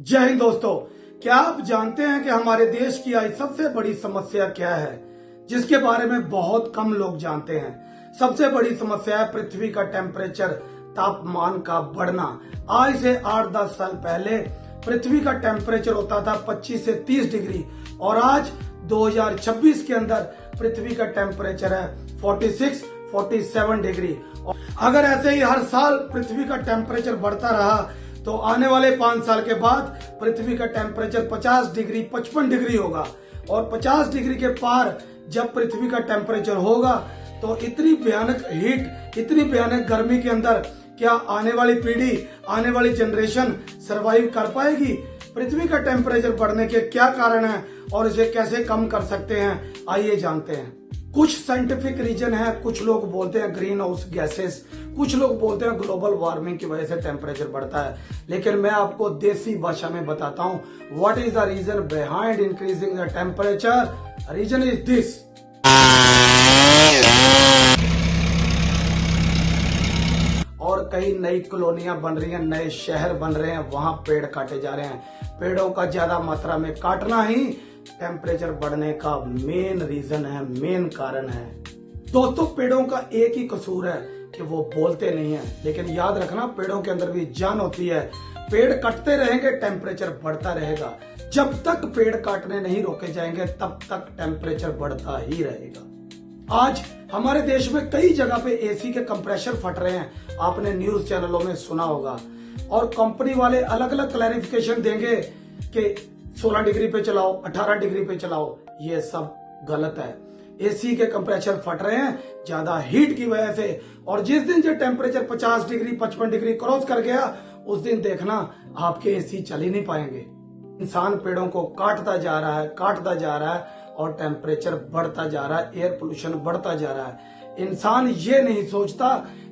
जय हिंद दोस्तों, क्या आप जानते हैं कि हमारे देश की आज सबसे बड़ी समस्या क्या है, जिसके बारे में बहुत कम लोग जानते हैं। सबसे बड़ी समस्या है पृथ्वी का टेम्परेचर, तापमान का बढ़ना। आज से 8-10 साल पहले पृथ्वी का टेम्परेचर होता था 25 से 30 डिग्री और आज 2026 के अंदर पृथ्वी का टेम्परेचर है 46-47 डिग्री। अगर ऐसे ही हर साल पृथ्वी का टेम्परेचर बढ़ता रहा तो आने वाले 5 साल के बाद पृथ्वी का टेम्परेचर 50 डिग्री 55 डिग्री होगा और 50 डिग्री के पार जब पृथ्वी का टेम्परेचर होगा तो इतनी भयानक हीट, इतनी भयानक गर्मी के अंदर क्या आने वाली पीढ़ी, आने वाली जनरेशन सरवाइव कर पाएगी? पृथ्वी का टेम्परेचर बढ़ने के क्या कारण है और इसे कैसे कम कर सकते हैं, आइए जानते हैं। कुछ साइंटिफिक रीजन है, कुछ लोग बोलते हैं ग्रीन हाउस गैसेस, कुछ लोग बोलते हैं ग्लोबल वार्मिंग की वजह से टेम्परेचर बढ़ता है, लेकिन मैं आपको देसी भाषा में बताता हूं what is the reason behind increasing the temperature. Reason is this. और कई नई कॉलोनियां बन रही हैं, नए शहर बन रहे हैं, वहां पेड़ काटे जा रहे हैं। पेड़ों का ज्यादा मात्रा में काटना ही टेम्परेचर बढ़ने का मेन रीजन है, मेन कारण है। दोस्तों, पेड़ों का एक ही कसूर है कि वो बोलते नहीं है, लेकिन याद रखना पेड़ों के अंदर भी जान होती है। पेड़ कटते रहेंगे, टेम्परेचर बढ़ता रहेगा। जब तक पेड़ काटने नहीं रोके जाएंगे तब तक टेम्परेचर बढ़ता ही रहेगा। आज हमारे देश में कई जगह पे एसी के कंप्रेसर फट रहे हैं, आपने न्यूज चैनलों में सुना होगा। और कंपनी वाले अलग अलग क्लैरिफिकेशन देंगे कि 16 डिग्री पे चलाओ, 18 डिग्री पे चलाओ। ये सब गलत है। एसी के कंप्रेसर फट रहे हैं ज्यादा हीट की वजह से, और जिस दिन जो टेम्परेचर 50 डिग्री 55 डिग्री क्रॉस कर गया उस दिन देखना आपके एसी चल ही नहीं पाएंगे। इंसान पेड़ों को काटता जा रहा है, काटता जा रहा है और टेम्परेचर बढ़ता जा रहा है, एयर पोल्यूशन बढ़ता जा रहा है। इंसान ये नहीं सोचता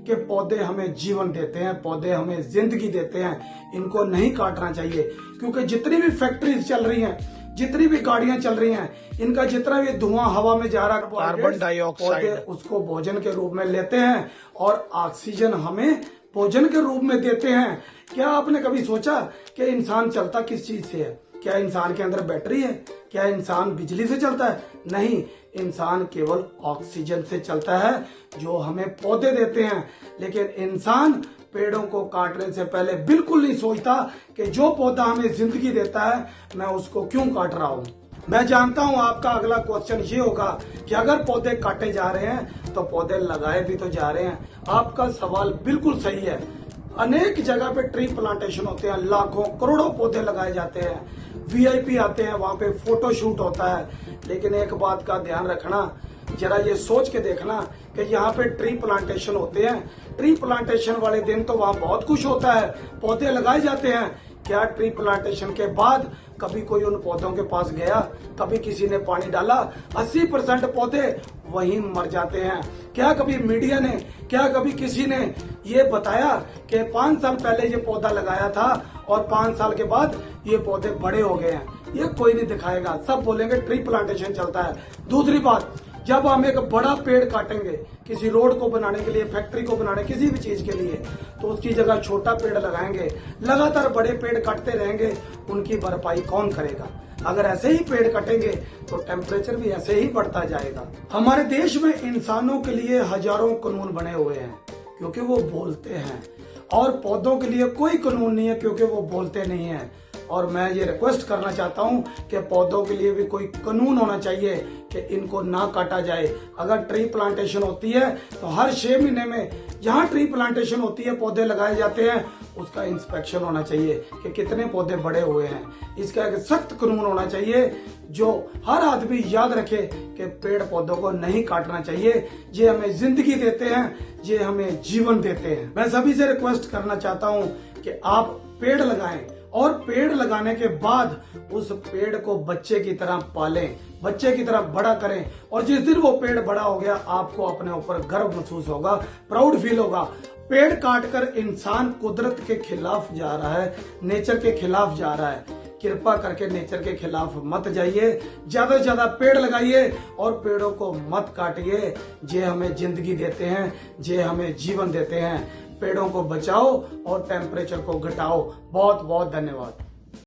कि पौधे हमें जीवन देते हैं, पौधे हमें जिंदगी देते हैं, इनको नहीं काटना चाहिए। क्योंकि जितनी भी फैक्ट्रीज चल रही हैं, जितनी भी गाड़ियां चल रही हैं, इनका जितना भी धुआं हवा में जा रहा है, कार्बन डाइऑक्साइड, उसको भोजन के रूप में लेते हैं और ऑक्सीजन हमें भोजन के रूप में देते हैं। क्या आपने कभी सोचा कि इंसान चलता किस चीज से है? क्या इंसान के अंदर बैटरी है? क्या इंसान बिजली से चलता है? नहीं, इंसान केवल ऑक्सीजन से चलता है जो हमें पौधे देते हैं। लेकिन इंसान पेड़ों को काटने से पहले बिल्कुल नहीं सोचता कि जो पौधा हमें जिंदगी देता है मैं उसको क्यों काट रहा हूँ। मैं जानता हूँ आपका अगला क्वेश्चन ये होगा कि अगर पौधे काटे जा रहे हैं तो पौधे लगाए भी तो जा रहे हैं। आपका सवाल बिल्कुल सही है। अनेक जगह पे ट्री प्लांटेशन होते हैं, लाखों करोड़ों पौधे लगाए जाते हैं, वीआईपी आते हैं, वहां पे फोटो शूट होता है। लेकिन एक बात का ध्यान रखना, जरा ये सोच के देखना कि यहाँ पे ट्री प्लांटेशन होते हैं, ट्री प्लांटेशन वाले दिन तो वहां बहुत कुछ होता है, पौधे लगाए जाते हैं। क्या ट्री प्लांटेशन के बाद कभी कोई उन पौधों के पास गया, कभी किसी ने पानी डाला? 80% पौधे वहीं मर जाते हैं। क्या कभी मीडिया ने, क्या कभी किसी ने ये बताया कि 5 साल पहले ये पौधा लगाया था और 5 साल के बाद ये पौधे बड़े हो गए हैं? ये कोई नहीं दिखाएगा, सब बोलेंगे ट्री प्लांटेशन चलता है। दूसरी बात, जब हम एक बड़ा पेड़ काटेंगे किसी रोड को बनाने के लिए, फैक्ट्री को बनाने, किसी भी चीज के लिए, तो उसकी जगह छोटा पेड़ लगाएंगे। लगातार बड़े पेड़ काटते रहेंगे, उनकी भरपाई कौन करेगा? अगर ऐसे ही पेड़ कटेंगे तो टेम्परेचर भी ऐसे ही बढ़ता जाएगा। हमारे देश में इंसानों के लिए हजारों कानून बने हुए हैं क्योंकि वो बोलते हैं, और पौधों के लिए कोई कानून नहीं है क्योंकि वो बोलते नहीं है। और मैं ये रिक्वेस्ट करना चाहता हूं कि पौधों के लिए भी कोई कानून होना चाहिए कि इनको ना काटा जाए। अगर ट्री प्लांटेशन होती है तो हर 6 महीने में जहां ट्री प्लांटेशन होती है, पौधे लगाए जाते हैं, उसका इंस्पेक्शन होना चाहिए कि कितने पौधे बड़े हुए हैं। इसका एक सख्त कानून होना चाहिए जो हर आदमी याद रखे कि पेड़ पौधों को नहीं काटना चाहिए। ये हमें जिंदगी देते हैं, ये हमें जीवन देते हैं। मैं सभी से रिक्वेस्ट करना चाहता हूं कि आप पेड़ लगाएं और पेड़ लगाने के बाद उस पेड़ को बच्चे की तरह पालें, बच्चे की तरह बड़ा करें। और जिस दिन वो पेड़ बड़ा हो गया आपको अपने ऊपर गर्व महसूस होगा, प्राउड फील होगा। पेड़ काटकर इंसान कुदरत के खिलाफ जा रहा है, नेचर के खिलाफ जा रहा है। कृपा करके नेचर के खिलाफ मत जाइए, ज्यादा से ज्यादा पेड़ लगाइए और पेड़ों को मत काटिए। जे हमें जिंदगी देते हैं, जे हमें जीवन देते हैं। पेड़ों को बचाओ और टेम्परेचर को घटाओ। बहुत बहुत धन्यवाद।